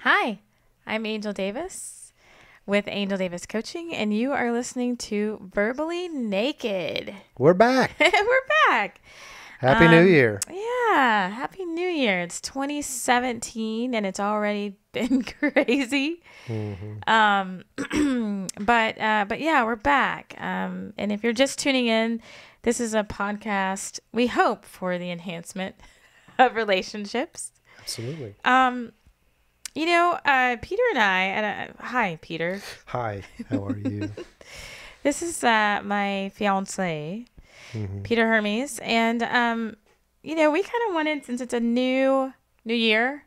Hi, I'm Angel Davis with Angel Davis Coaching, and you are listening to Verbally Naked. We're back. We're back. Happy New Year. Yeah, Happy New Year. It's 2017, and it's already been crazy. But yeah, we're back. And if you're just tuning in, this is a podcast, we hope, for the enhancement of relationships. Absolutely. Peter and I, hi, Peter. Hi, how are you? This is my fiance, Peter Hermes. And, we kind of wanted, since it's a new year.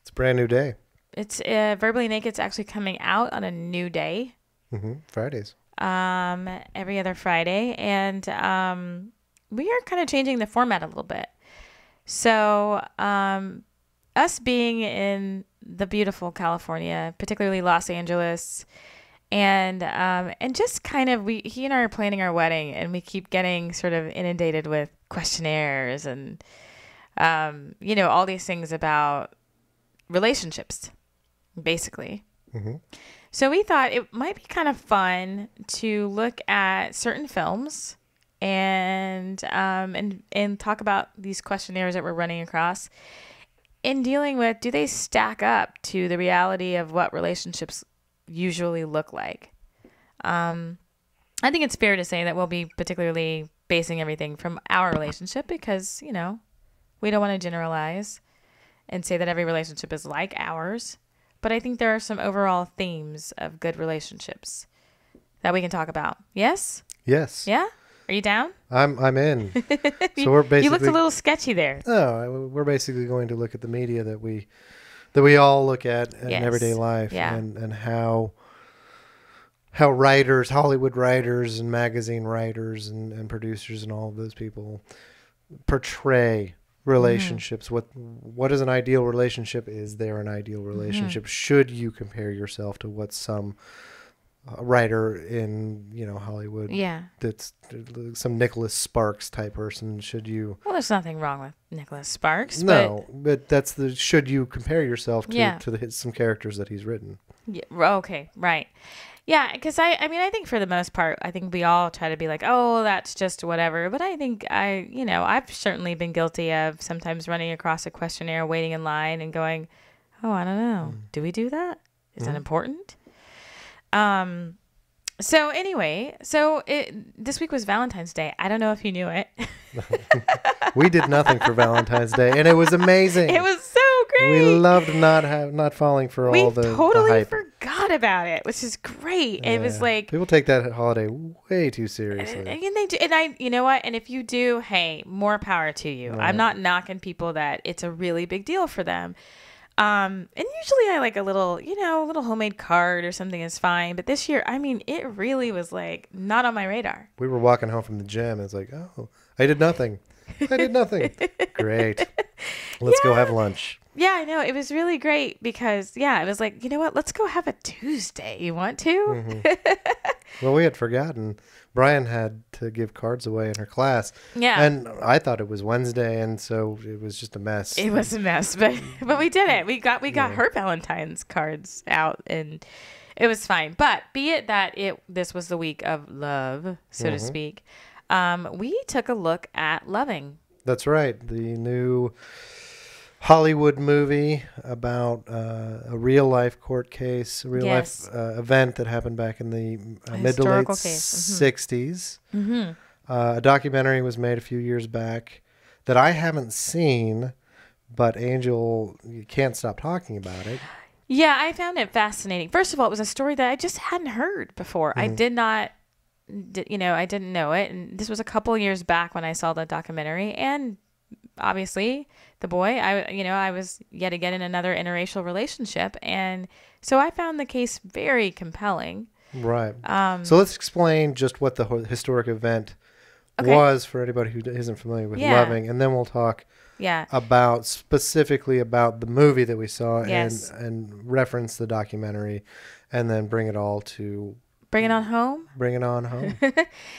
It's a brand new day. It's Verbally Naked's actually coming out on a new day. Fridays. Every other Friday. And we are kind of changing the format a little bit. So us being in the beautiful California, particularly Los Angeles, and just kind of he and I are planning our wedding, and we keep getting sort of inundated with questionnaires and all these things about relationships, basically. So we thought it might be kind of fun to look at certain films and talk about these questionnaires that we're running across, in dealing with, do they stack up to the reality of what relationships usually look like? I think it's fair to say that we'll be particularly basing everything from our relationship because, we don't want to generalize and say that every relationship is like ours. But I think there are some overall themes of good relationships that we can talk about. Yes? Yes. Yeah? Are you down? I'm in. So we're basically. You looked a little sketchy there. No, we're basically going to look at the media that we all look at in everyday life, and how writers, Hollywood writers, and magazine writers, and producers, and all of those people portray relationships. What is an ideal relationship? Is there an ideal relationship? Should you compare yourself to what some writer in Hollywood, that's some Nicholas Sparks type person? Should you? Well, there's nothing wrong with Nicholas Sparks. No, but that's should you compare yourself to some characters that he's written? Yeah. Okay. Right. Yeah. Because I think for the most part, I think we all try to be like, oh, that's just whatever. But I think I've certainly been guilty of sometimes running across a questionnaire, waiting in line, and going, oh, I don't know. Do we do that? Is that important? So anyway, this week was Valentine's Day. I don't know if you knew it. We did nothing for Valentine's Day, and it was amazing. It was so great. We loved not falling for all the totally hype. Forgot about it, which is great. Yeah. It was like people take that holiday way too seriously. And they do, and you know what? And if you do, hey, more power to you. Right. I'm not knocking people that it's a really big deal for them. And usually I like a little homemade card or something is fine. But this year, it really was like not on my radar. We were walking home from the gym. And it's like, oh, I did nothing. Great. Let's go have lunch. Yeah, I know. It was really great because, it was like, you know what? Let's go have a Tuesday. You want to? Well, we had forgotten. Brian had to give cards away in her class. Yeah. And I thought it was Wednesday, and so it was just a mess. It was a mess, but we did it. We got her Valentine's cards out, and it was fine. But be it that this was the week of love, so to speak, we took a look at Loving. That's right. The new Hollywood movie about a real life court case, a real life event that happened back in the mid to late 60s. A documentary was made a few years back that I haven't seen, but Angel, you can't stop talking about it. Yeah, I found it fascinating. First of all, it was a story that I just hadn't heard before. I did not, I didn't know it. And this was a couple years back when I saw the documentary, and obviously the boy, I was yet again in another interracial relationship. And so I found the case very compelling. Right. So let's explain just what the historic event was for anybody who isn't familiar with Loving. And then we'll talk specifically about the movie that we saw and reference the documentary, and then bring it all to Bring it on home. Bring it on home.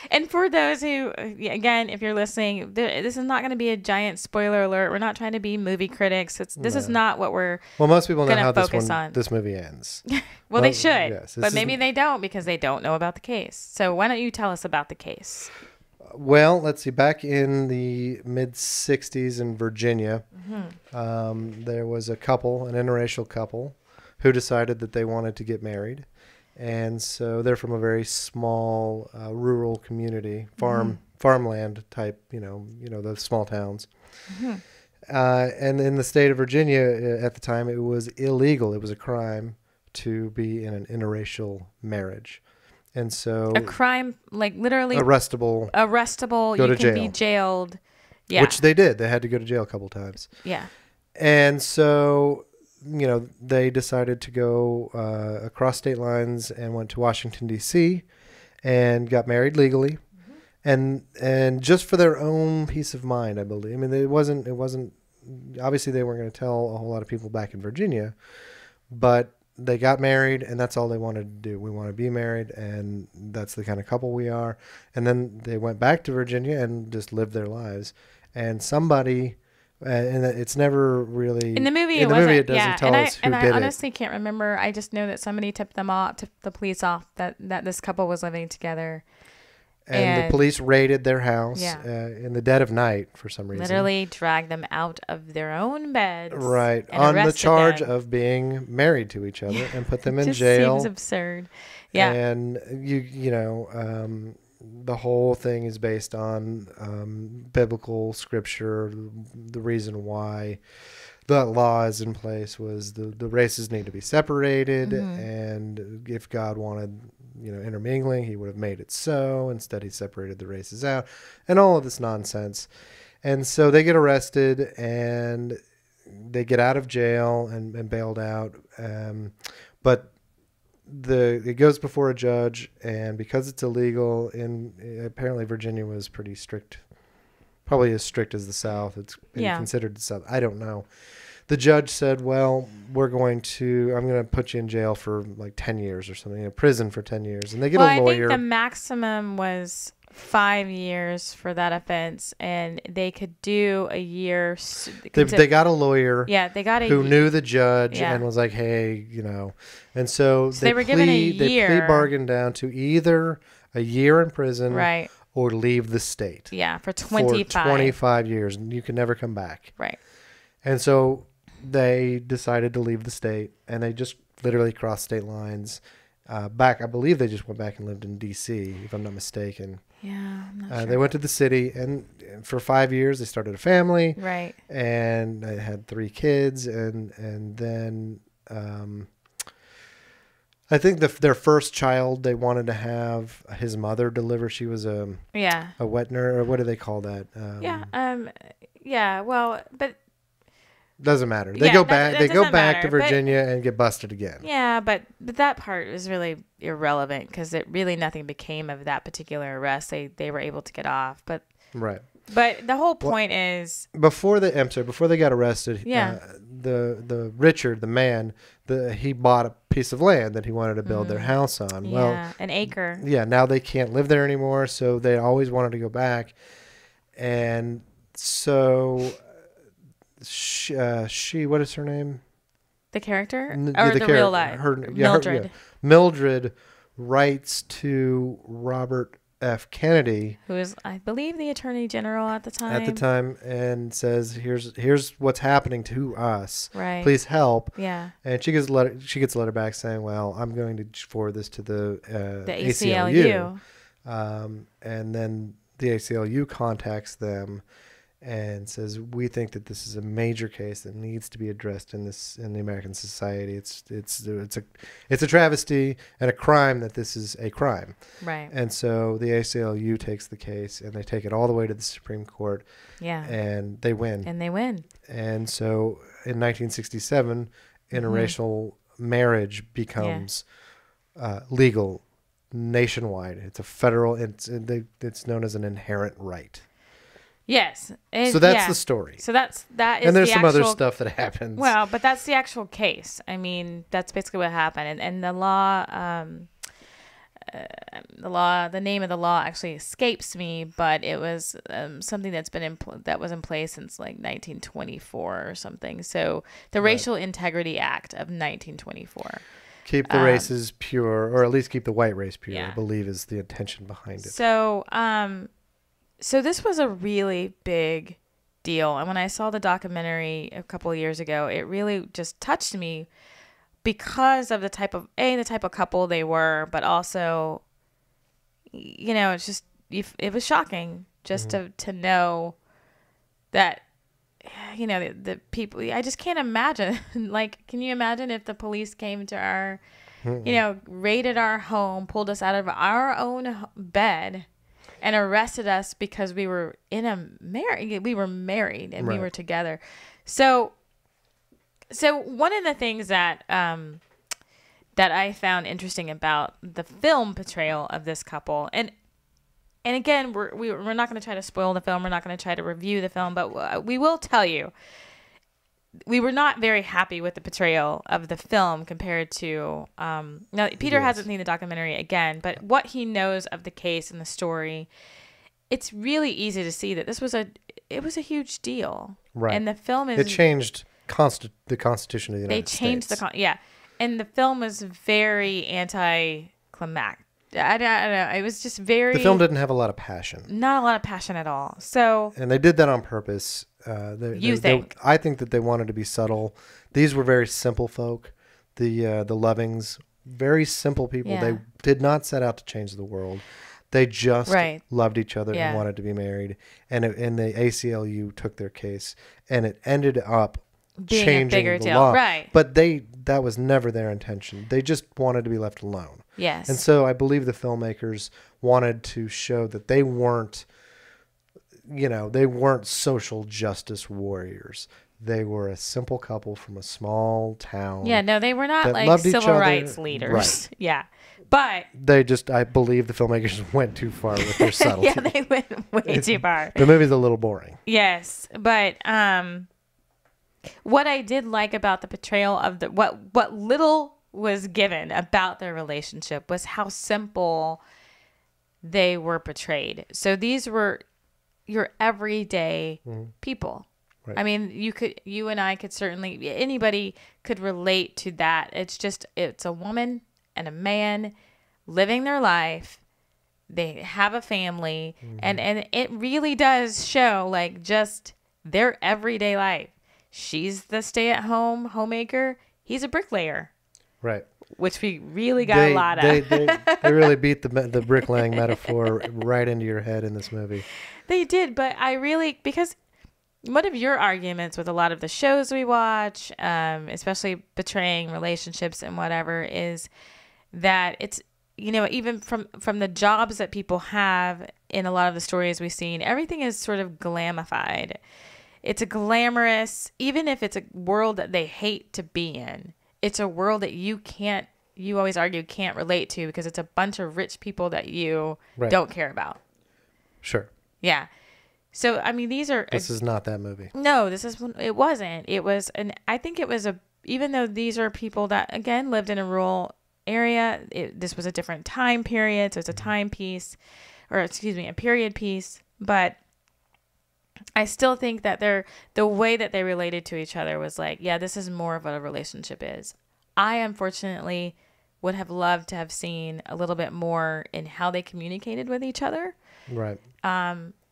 And for those who, again, if you're listening, this is not going to be a giant spoiler alert. We're not trying to be movie critics. This is not what we're. Well, most people know how on. This movie ends. Well, they should, yes, but maybe they don't because they don't know about the case. So why don't you tell us about the case? Well, let's see. Back in the mid-'60s in Virginia, there was a couple, an interracial couple, who decided that they wanted to get married. And so they're from a very small rural community, farmland type, those small towns. And in the state of Virginia at the time, it was illegal. It was a crime to be in an interracial marriage. And so a crime, like literally arrestable. You can be jailed. Yeah. Which they did. They had to go to jail a couple times. Yeah. And so, they decided to go across state lines and went to Washington, D.C. and got married legally. And just for their own peace of mind, I believe. I mean, it wasn't obviously they weren't going to tell a whole lot of people back in Virginia, but they got married and that's all they wanted to do. We want to be married and that's the kind of couple we are. And then they went back to Virginia and just lived their lives. And somebody, and it's never really in the movie. It doesn't tell us who did it. And I honestly can't remember. I just know that somebody tipped the police off that this couple was living together. And the police raided their house in the dead of night for some reason. Literally dragged them out of their own beds. Right. On the charge of being married to each other and put them in jail. Seems absurd. Yeah. And the whole thing is based on biblical scripture. The reason why that law is in place was the races need to be separated. And if God wanted intermingling, he would have made it so. Instead, he separated the races out and all of this nonsense. And so they get arrested and they get out of jail and bailed out. But it goes before a judge, and because it's illegal, apparently Virginia was pretty strict, probably as strict as the South. It's been considered the South. I don't know. The judge said, well, I'm going to put you in jail for like 10 years or something, in prison for 10 years. And they get a lawyer. I think the maximum was 5 years for that offense, and they could do a year. They got a lawyer. Yeah, they got who knew the judge and was like, hey, and so they were given a year. They plea bargained down to either a year in prison, right, or leave the state. Yeah, for 25 years, and you can never come back. Right. And so they decided to leave the state, and they just literally crossed state lines. I believe they just went back and lived in D.C., if I'm not mistaken. Yeah, I'm not sure. They went to the city, and for 5 years they started a family. Right. And they had 3 kids, and then I think their first child they wanted to have his mother deliver. She was a wet nurse, or what do they call that? Well, but. Doesn't matter. They go back. They go back to Virginia and get busted again. Yeah, but that part is really irrelevant because nothing became of that particular arrest. They were able to get off, but right. But the whole point is before they got arrested. The Richard, the man, he bought a piece of land that he wanted to build their house on. Yeah, an acre. Yeah. Now they can't live there anymore, so they always wanted to go back, and so. She what is her name? The character or the real life? Mildred. Mildred writes to Robert F. Kennedy, who is, I believe, the Attorney General at the time. And says, "Here's what's happening to us. Right. Please help." Yeah. And she gets a letter back saying, "Well, I'm going to forward this to the ACLU." And then the ACLU contacts them and says, we think that this is a major case that needs to be addressed in the American society. It's a travesty and a crime that this is a crime. Right. And so the ACLU takes the case and they take it all the way to the Supreme Court. Yeah. And they win. And so in 1967, interracial marriage becomes legal nationwide. It's a federal. It's known as an inherent right. Yes. So that's the story. So that is and there's some other stuff that happens. Well, but that's the actual case. I mean, that's basically what happened. And the law, the name of the law actually escapes me, but it was something that's been that was in place since like 1924 or something. So the Racial Integrity Act of 1924. Keep the races pure, or at least keep the white race pure, I believe is the intention behind it. So, so this was a really big deal. And when I saw the documentary a couple of years ago, it really just touched me because of the type of couple they were, but also, it's just, it was shocking just to know that, the people, I just can't imagine, like, can you imagine if the police came to our, raided our home, pulled us out of our own bed and arrested us because we were we were married and we were together. So one of the things that I found interesting about the film portrayal of this couple, and again, we're not going to try to spoil the film. We're not going to try to review the film, but we will tell you we were not very happy with the portrayal of the film compared to now Peter hasn't seen the documentary again, but what he knows of the case and the story, it's really easy to see that this was a huge deal. Right. And the film it changed the Constitution of the United States. They changed and the film was very anti-climactic. I don't know. It was just very... The film didn't have a lot of passion. Not a lot of passion at all. And they did that on purpose. You think? I think that they wanted to be subtle. These were very simple folk. The Lovings, very simple people. Yeah. They did not set out to change the world. They just loved each other and wanted to be married. And the ACLU took their case. And it ended up being changing the law. Right. But that was never their intention. They just wanted to be left alone. Yes. And so I believe the filmmakers wanted to show that they weren't social justice warriors. They were a simple couple from a small town. Yeah, no, they were not like civil rights leaders. Right. Yeah. But I believe the filmmakers went too far with their subtlety. Yeah, they went way too far. The movie's a little boring. Yes, but what I did like about the portrayal of what little was given about their relationship was how simple they were portrayed. So these were your everyday people. Right. I mean, you and I could certainly, anybody could relate to that. It's a woman and a man living their life. They have a family, and it really does show like just their everyday life. She's the stay-at-home homemaker. He's a bricklayer. Right. Which we really got a lot of. They really beat the bricklaying metaphor right into your head in this movie. They did, but because one of your arguments with a lot of the shows we watch, especially betraying relationships and whatever, is that it's, even from the jobs that people have in a lot of the stories we've seen, everything is sort of glamified. It's a glamorous, even if it's a world that they hate to be in, it's a world that you always argue can't relate to because it's a bunch of rich people that you don't care about. Sure. Yeah. So, I mean, this is not that movie. No, it wasn't. It was, I think it was even though these are people that, again, lived in a rural area, this was a different time period. So it's a time piece, a period piece. But I still think that the way that they related to each other was like, yeah, this is more of what a relationship is. I unfortunately would have loved to have seen a little bit more in how they communicated with each other. Right.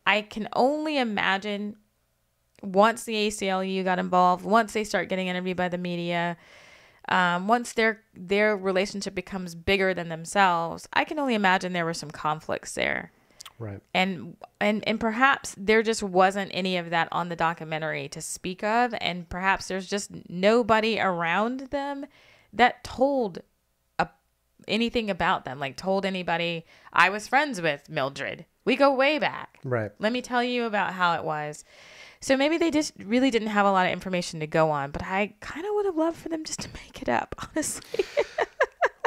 I can only imagine once the ACLU got involved, once they start getting interviewed by the media, once their relationship becomes bigger than themselves, I can only imagine there were some conflicts there. Right. And perhaps there just wasn't any of that on the documentary to speak of, and perhaps there's just nobody around them that told anything about them, like told anybody, I was friends with Mildred. We go way back. Right. Let me tell you about how it was. So maybe they just really didn't have a lot of information to go on, but I kind of would have loved for them just to make it up, honestly.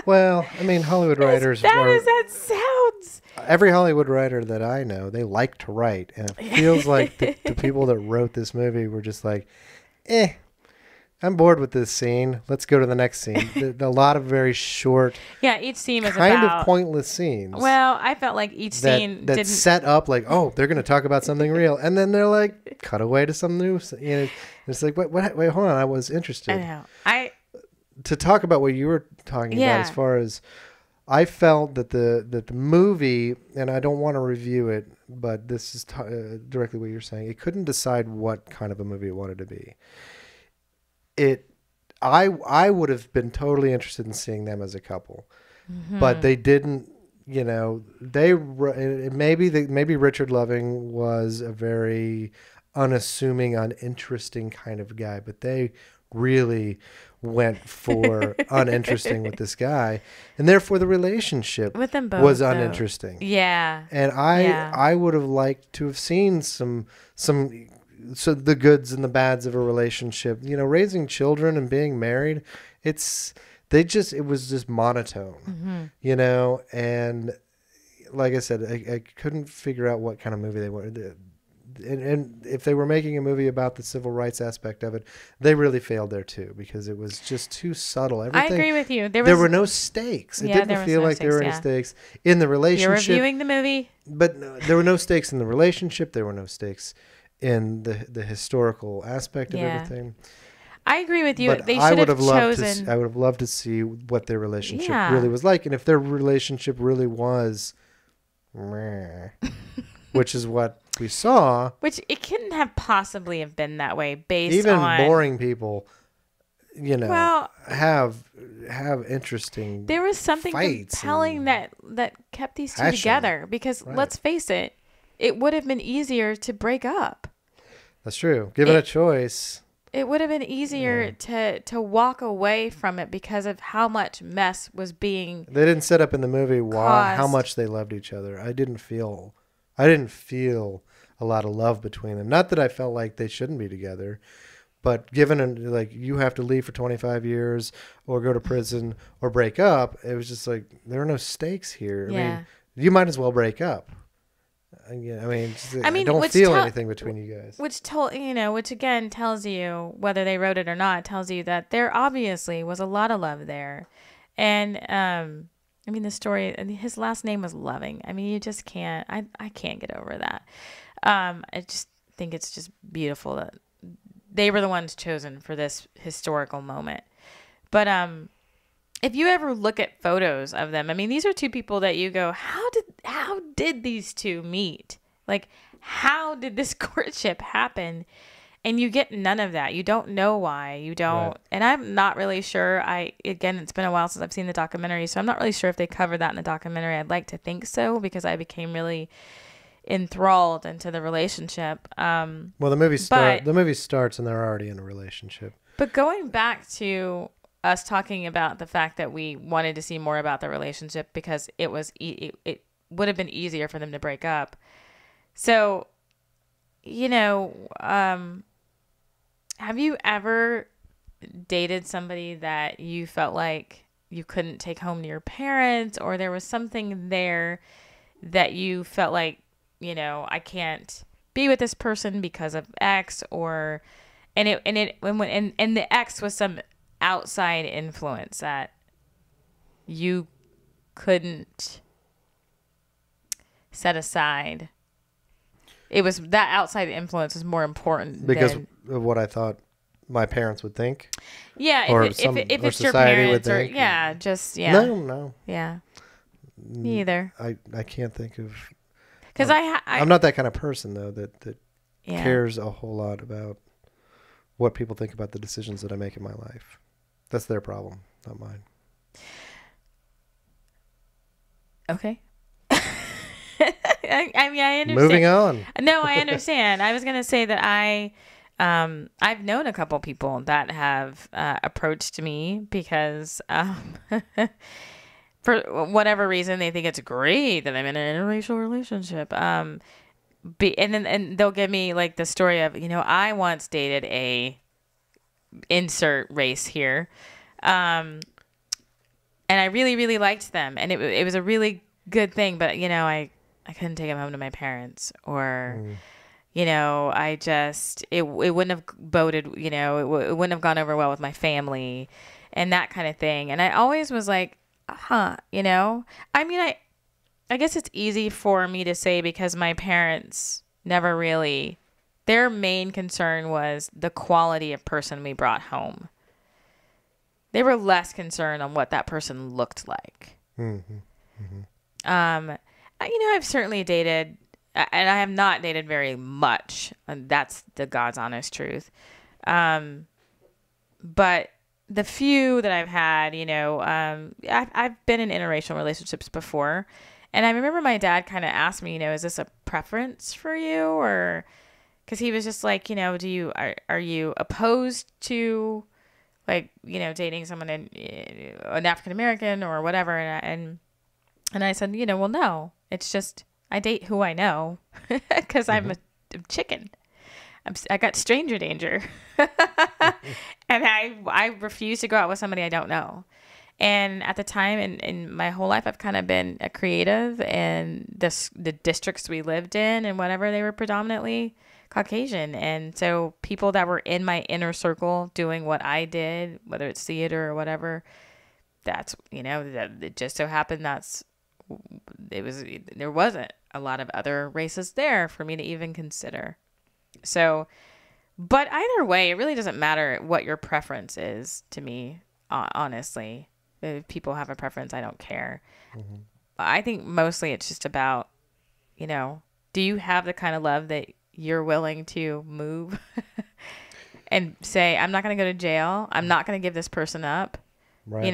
Well, I mean, Hollywood writers... As bad as that sounds. Every Hollywood writer that I know, they like to write. And it feels like the people that wrote this movie were just like, I I'm bored with this scene. Let's go to the next scene. A lot of very short, yeah, each scene was kind about, of pointless scenes. Well, I felt like each scene that didn't set up like, oh, they're going to talk about something real, and then they're like, cut away to some new. You know, it's like, wait, hold on. I was interested. I know. To talk about what you were talking about, as far as I felt that the movie, and I don't want to review it, but this is directly what you're saying. It couldn't decide what kind of a movie it wanted to be. I would have been totally interested in seeing them as a couple, but they didn't. You know, maybe Richard Loving was a very unassuming, uninteresting kind of guy, but they really went for uninteresting with this guy, and therefore the relationship with them both was uninteresting. Yeah, and I would have liked to have seen some so the goods and the bads of a relationship. You know, raising children and being married, it was just monotone. You know, and like I said, I couldn't figure out what kind of movie they wanted. And if they were making a movie about the civil rights aspect of it, they really failed there too, because it was just too subtle. Everything, I agree with you. There were no stakes. It didn't feel like there were any stakes in the relationship. You're reviewing the movie, but there were no stakes in the relationship. There were no stakes in the historical aspect of everything. I agree with you. But they should have chosen. I would have loved to see what their relationship really was like, and if their relationship really was, which is what we saw. Which it couldn't have possibly have been that way based even on... Even boring people, you know, have interesting There was something compelling that kept these two together. Because let's face it, it would have been easier to break up. That's true. Given a choice... It would have been easier to walk away from it because of how much mess was being... They didn't set up in the movie how much they loved each other. I didn't feel a lot of love between them. Not that I felt like they shouldn't be together, but given like you have to leave for 25 years or go to prison or break up, it was just like there are no stakes here. Yeah. I mean, you might as well break up. I don't feel anything between you guys. Which again tells you, whether they wrote it or not, tells you that there obviously was a lot of love there. And I mean, the story, his last name was Loving. I mean, you just can't, I can't get over that. I just think it's just beautiful that they were the ones chosen for this historical moment. But if you ever look at photos of them, I mean, these are two people that you go, how did these two meet? Like, how did this courtship happen? And you get none of that. You don't know why. You don't. Right. And I'm not really sure. Again, it's been a while since I've seen the documentary, so I'm not really sure if they covered that in the documentary. I'd like to think so, because I became really enthralled into the relationship. Well, the movie starts and they're already in a relationship. But going back to us talking about the fact that we wanted to see more about the relationship because it would have been easier for them to break up. So, you know, have you ever dated somebody that you felt like you couldn't take home to your parents, or there was something there that you felt like, you know, I can't be with this person because of X, and the X was some outside influence that you couldn't set aside? It was that outside influence is more important because of what I thought my parents would think. Yeah, if it's your parents or No. Yeah, me either. I can't think of, because I'm not that kind of person though that cares a whole lot about what people think about the decisions that I make in my life. That's their problem, not mine. Okay. I mean, I understand. Moving on. No, I understand. I was going to say that I've known a couple people that have approached me because for whatever reason they think it's great that I'm in an interracial relationship. And they'll give me like the story of, you know, I once dated a insert race here, and I really, really liked them, and it was a really good thing, but you know, I couldn't take them home to my parents, or it wouldn't have boded, it wouldn't have gone over well with my family and that kind of thing. And I always was like, I mean, I guess it's easy for me to say because my parents never really, their main concern was the quality of person we brought home. They were less concerned on what that person looked like. Mm-hmm. Mm-hmm. I've certainly dated, and I have not dated very much. And that's the God's honest truth. But the few that I've had, I've been in interracial relationships before. And I remember my dad kind of asked me, is this a preference for you? Or because he was just like, are you opposed to like, dating someone an African American or whatever? And I said, well, no, it's just I date who I know because I'm a chicken. I got stranger danger. And I refuse to go out with somebody I don't know. And at the time in my whole life, I've kind of been a creative, and the districts we lived in and whatever, they were predominantly Caucasian. And so people that were in my inner circle doing what I did, whether it's theater or whatever, that's, that it just so happened there wasn't a lot of other races there for me to even consider. So, but either way, it really doesn't matter what your preference is to me, honestly. If people have a preference, I don't care. Mm-hmm. I think mostly it's just about, do you have the kind of love that you're willing to move and say, I'm not going to go to jail. I'm not going to give this person up. Right.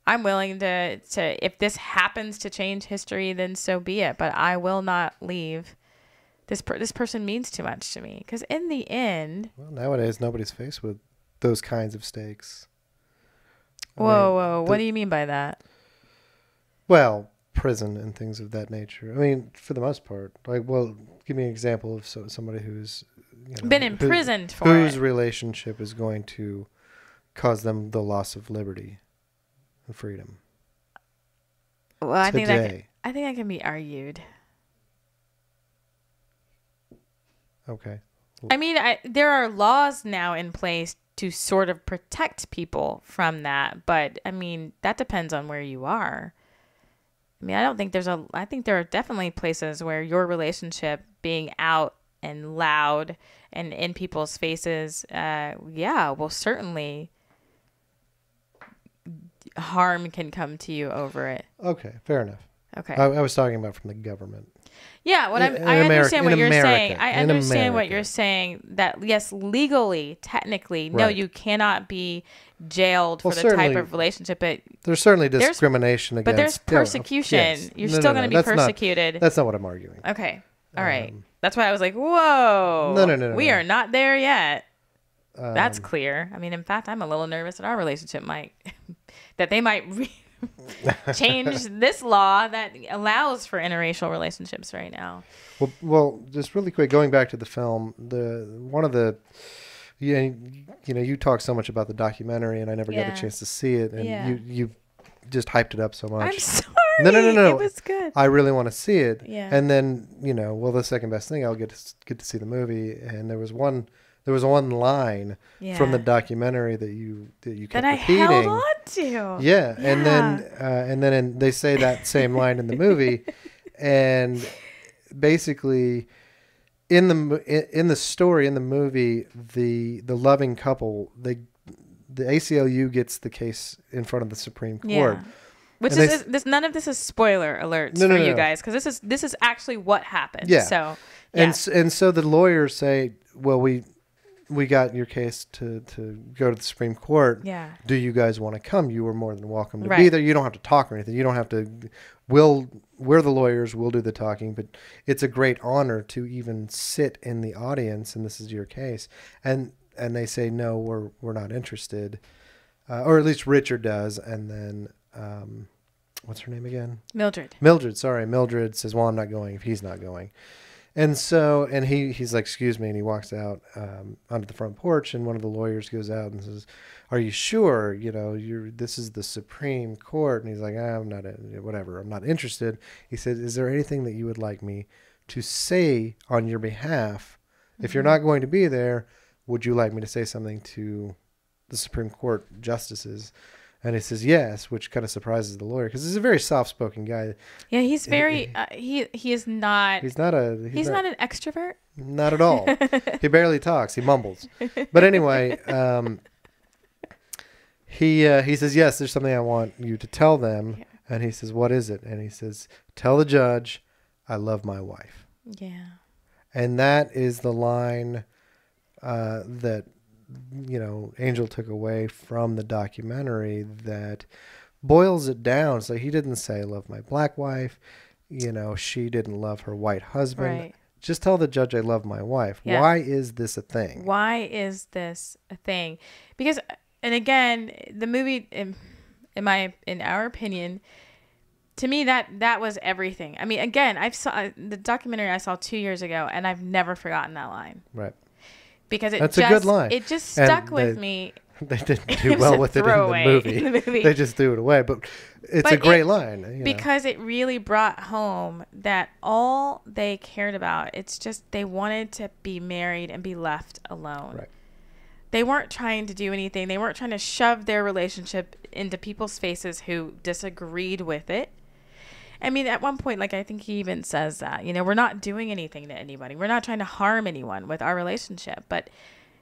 I'm willing to, if this happens to change history, then so be it. But I will not leave. This person means too much to me. Because in the end... Well, nowadays, nobody's faced with those kinds of stakes. Whoa. What do you mean by that? Well, prison and things of that nature. I mean, for the most part. Like, well, give me an example of somebody who's... been imprisoned for whose relationship is going to cause them the loss of liberty and freedom. Well, I think that can be argued. Okay. I mean, there are laws now in place to sort of protect people from that, but I mean, that depends on where you are. I mean, I think there are definitely places where your relationship being out and loud and in people's faces, well, certainly harm can come to you over it. Okay, fair enough. Okay. I was talking about from the government. Yeah, I understand what you're saying. I understand what you're saying, that yes, legally, technically, no, you cannot be jailed for the type of relationship. But there's certainly discrimination against. But there's persecution. Yes. You're still going to be persecuted. That's not what I'm arguing. Okay. All right. That's why I was like, whoa. No. We are not there yet. That's clear. I mean, in fact, I'm a little nervous that our relationship that they might change this law that allows for interracial relationships right now. Well, just really quick, going back to the film, you talk so much about the documentary, and I never got a chance to see it, and you just hyped it up so much. I'm sorry. No. It was good. I really want to see it. Yeah. And then, the second best thing, I'll get to see the movie, and there was one line from the documentary that you kept that I repeating. held on to. Yeah. And then they say that same line in the movie, and basically in the story in the movie, the loving couple, the ACLU gets the case in front of the Supreme Court. Yeah. Which is none of this is spoiler alerts for you guys, because this is actually what happened. Yeah. So and so the lawyers say, well, we got your case to go to the Supreme Court. Yeah. Do you guys want to come? You were more than welcome to be there. You don't have to talk or anything. You don't have to. We're the lawyers. We'll do the talking. But it's a great honor to even sit in the audience, and this is your case. And they say, no, we're not interested. Or at least Richard does. And then, what's her name again? Mildred. Sorry. Mildred says, well, I'm not going if he's not going. And so, and he's like, excuse me. And he walks out onto the front porch, and one of the lawyers goes out and says, are you sure? This is the Supreme Court. And he's like, I'm not, whatever. I'm not interested. He said, is there anything that you would like me to say on your behalf, if you're not going to be there, would you like me to say something to the Supreme Court justices? And he says yes, which kind of surprises the lawyer because he's a very soft-spoken guy. Yeah, he's very. He is not. He's not an extrovert. Not at all. He barely talks. He mumbles. But anyway, he says yes. There's something I want you to tell them. Yeah. And he says, what is it? And he says, tell the judge, I love my wife. Yeah. And that is the line that, Angel took away from the documentary that boils it down. So he didn't say, I love my black wife. She didn't love her white husband. Right. Just tell the judge I love my wife. Yeah. Why is this a thing? Why is this a thing? Because, and again, the movie, in our opinion, to me, that was everything. I mean, again, the documentary I saw 2 years ago, and I've never forgotten that line. Right. Because that's a good line. It just stuck with me. They didn't do well with it in the movie. They just threw it away, but it's a great line. Because it really brought home that all they cared about, it's just they wanted to be married and be left alone. Right. They weren't trying to do anything. They weren't trying to shove their relationship into people's faces who disagreed with it. I mean, at one point, I think he even says that, we're not doing anything to anybody. We're not trying to harm anyone with our relationship. But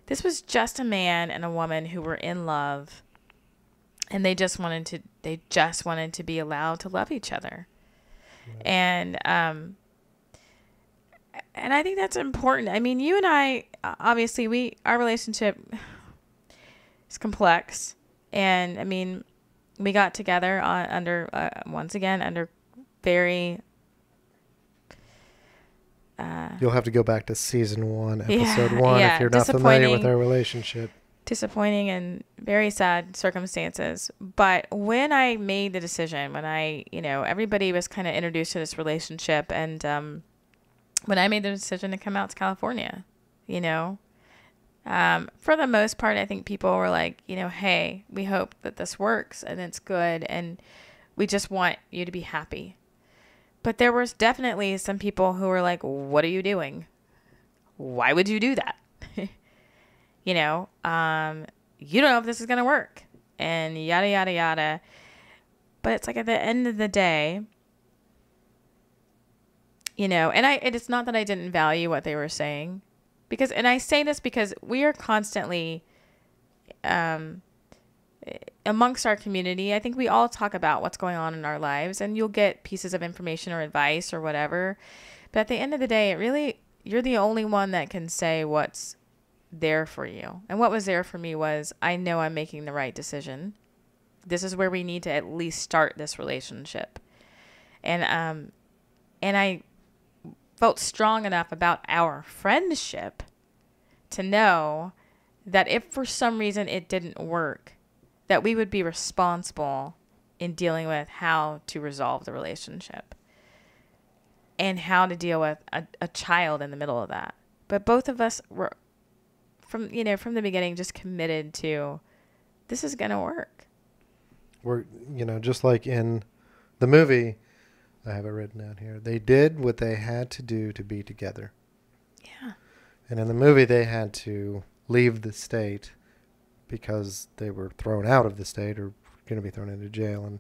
this was just a man and a woman who were in love, and they just wanted to be allowed to love each other. Right. And I think that's important. I mean, you and I, obviously, our relationship is complex. And I mean, we got together under very you'll have to go back to season 1, episode 1 if you're not familiar with our relationship. Disappointing and very sad circumstances. But when I made the decision, when everybody was kind of introduced to this relationship, and when I made the decision to come out to California, for the most part, I think people were like, hey, we hope that this works and it's good, and we just want you to be happy. But there was definitely some people who were like, what are you doing? Why would you do that? You don't know if this is going to work, and yada, yada, yada. But it's at the end of the day, and it's not that I didn't value what they were saying, and I say this because we are constantly, amongst our community, I think we all talk about what's going on in our lives, and you'll get pieces of information or advice or whatever. But at the end of the day, you're the only one that can say what's there for you. And what was there for me was, I know I'm making the right decision. This is where we need to at least start this relationship. And I felt strong enough about our friendship to know that if for some reason it didn't work, that we would be responsible in dealing with how to resolve the relationship and how to deal with a child in the middle of that. But both of us were, from the beginning, just committed to, this is going to work. We're, just like in the movie, I have it written down here, they did what they had to do to be together. Yeah. And in the movie, they had to leave the state because they were thrown out of the state or going to be thrown into jail.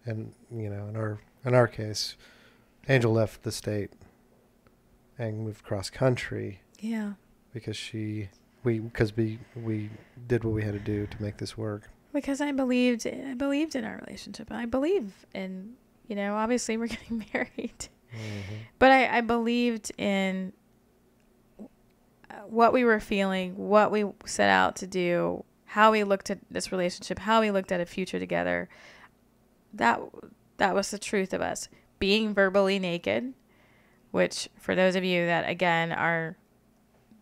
And in our case, Angel left the state and moved cross country. Yeah. Because we did what we had to do to make this work. Because I believed in our relationship. I believe in, obviously we're getting married. Mm-hmm. But I believed in what we were feeling, what we set out to do, how we looked at this relationship, how we looked at a future together. That was the truth of us. Being verbally naked, which for those of you that, again, are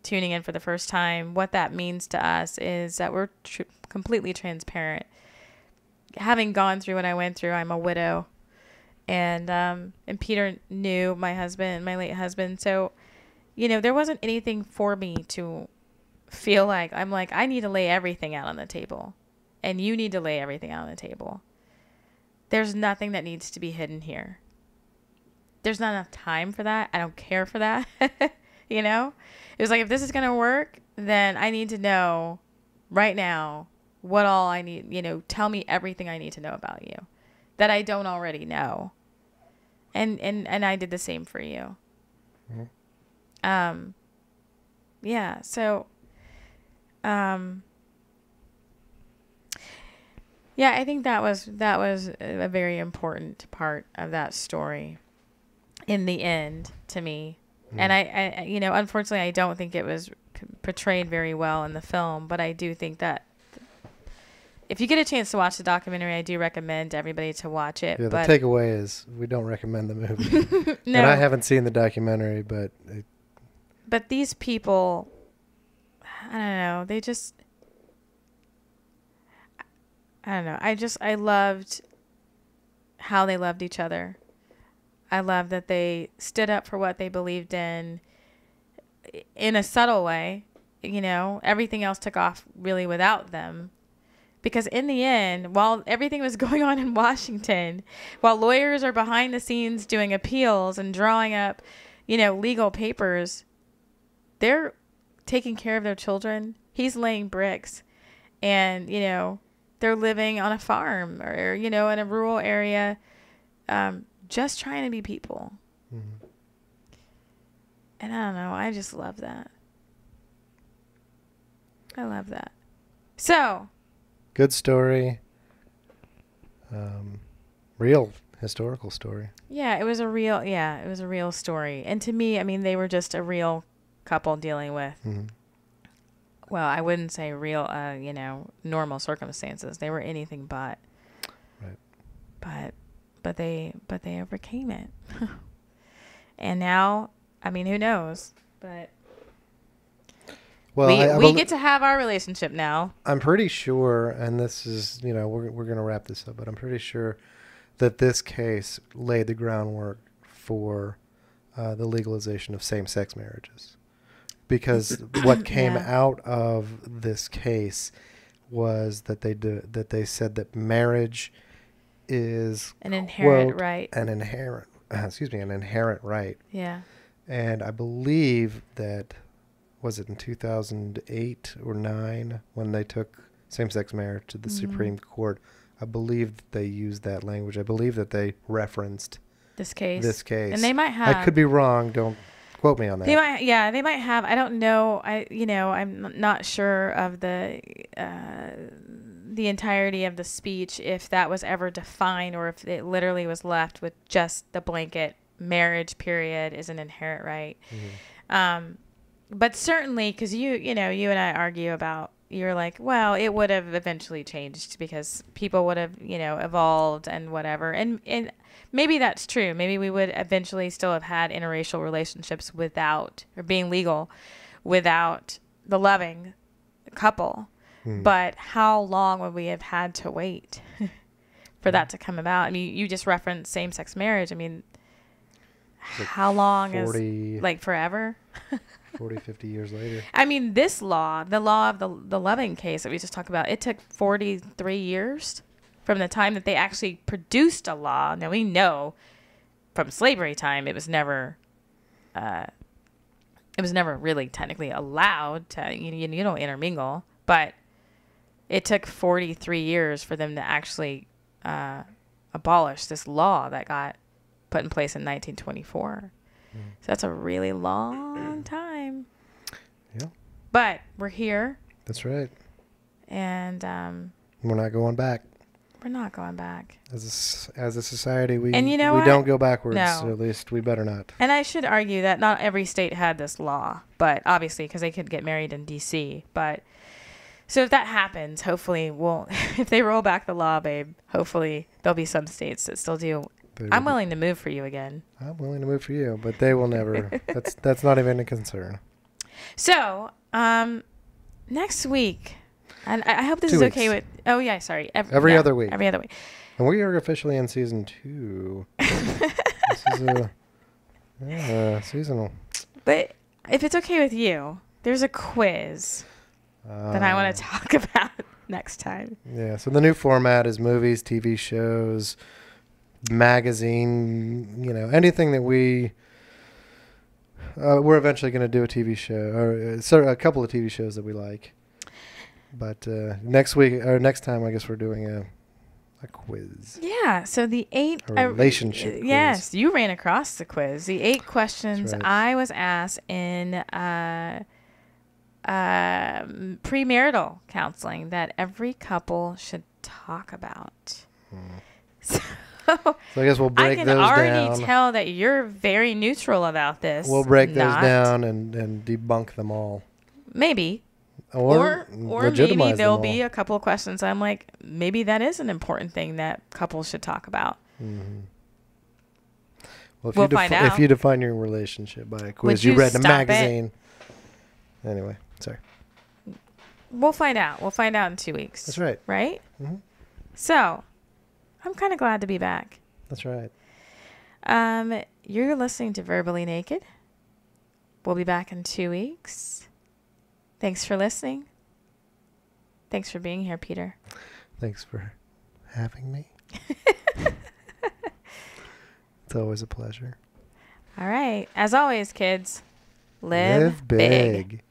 tuning in for the first time, what that means to us is that we're completely transparent. Having gone through what I went through, I'm a widow. And Peter knew my husband, my late husband. So, there wasn't anything for me to feel like, I need to lay everything out on the table. And you need to lay everything out on the table. There's nothing that needs to be hidden here. there's not enough time for that. I don't care for that. You know, it was like, if this is going to work, then I need to know right now what all I need, you know, tell me everything I need to know about you that I don't already know. And I did the same for you. Mm-hmm. Yeah. So, yeah, I think that was a very important part of that story in the end to me. And I, you know, unfortunately, I don't think it was portrayed very well in the film, but I do think that if you get a chance to watch the documentary, I do recommend everybody to watch it. Yeah, the takeaway is we don't recommend the movie. No. And I haven't seen the documentary, but... But these people, I don't know, they just... I don't know. I loved how they loved each other. I love that they stood up for what they believed in a subtle way. You know, everything else took off really without them. Because in the end, while everything was going on in Washington, while lawyers are behind the scenes doing appeals and drawing up, you know, legal papers, they're taking care of their children. He's laying bricks. And, you know, they're living on a farm or, you know, in a rural area, just trying to be people. Mm-hmm. And I don't know. I just love that. I love that. So. Good story. Real historical story. Yeah, it was a real story. And to me, I mean, they were just a real couple dealing with, well, I wouldn't say real, you know, normal circumstances. They were anything but. Right. But they overcame it. And now, I mean, who knows? But well, we get to have our relationship now. I'm pretty sure, and this is, you know, we're going to wrap this up, but I'm pretty sure that this case laid the groundwork for the legalization of same-sex marriages. Because what came out of this case was that they said that marriage is an inherent right. An inherent right. Yeah. And I believe that, was it in 2008 or 9 when they took same-sex marriage to the Supreme Court? I believe that they used that language. I believe that they referenced this case. And they might have. I could be wrong. Don't quote me on that. They might have. I don't know. I'm not sure of the entirety of the speech, if that was ever defined or if it literally was left with just the blanket marriage period is an inherent right. Mm-hmm. But certainly, because you and I argue about, you're like, well, it would have eventually changed because people would have, you know, evolved and whatever. And maybe that's true. Maybe we would eventually still have had interracial relationships without, or being legal without the loving couple. But how long would we have had to wait for that to come about? I mean, you just referenced same-sex marriage. I mean, like how long 40, is, like, forever? 40, 50 years later. I mean, this law, the law of the Loving case that we just talked about, it took 43 years from the time that they actually produced a law. Now, we know from slavery time it was never really technically allowed to, you don't intermingle, but it took 43 years for them to actually abolish this law that got put in place in 1924. So that's a really long time. Yeah. But we're here. That's right. And we're not going back. We're not going back. As a society, we what? don't go backwards. No. Or at least we better not. And I should argue that not every state had this law, but obviously because they could get married in D.C. But so if that happens, hopefully if they roll back the law, babe, hopefully there'll be some states that still do. I'm willing to move for you again. I'm willing to move for you, but they will never. That's not even a concern. So, next week, and I hope this is okay with. Oh yeah, sorry. Every other week. Every other week. And we are officially in season 2. This is seasonal. But if it's okay with you, there's a quiz that I want to talk about next time. Yeah. So the new format is movies, TV shows, magazine, anything that we're eventually going to do a TV show or a couple of TV shows that we like. But next time, I guess we're doing a quiz. Yeah. So the 8 relationship quiz. Yes, you ran across the quiz. The 8 questions right. I was asked in premarital counseling that every couple should talk about. So I guess we'll break those down. I can already tell that you're very neutral about this. We'll break those down and debunk them all. Maybe. Or maybe there'll be a couple of questions I'm like, maybe that is an important thing that couples should talk about. Mm-hmm. Well, we'll find out. If you define your relationship by a quiz you read in a magazine. Anyway, sorry. We'll find out. We'll find out in 2 weeks. That's right. Right? Mm-hmm. So, I'm kind of glad to be back. That's right. You're listening to Verbally Naked. We'll be back in 2 weeks. Thanks for listening. Thanks for being here, Peter. Thanks for having me. It's always a pleasure. All right. As always, kids, live big.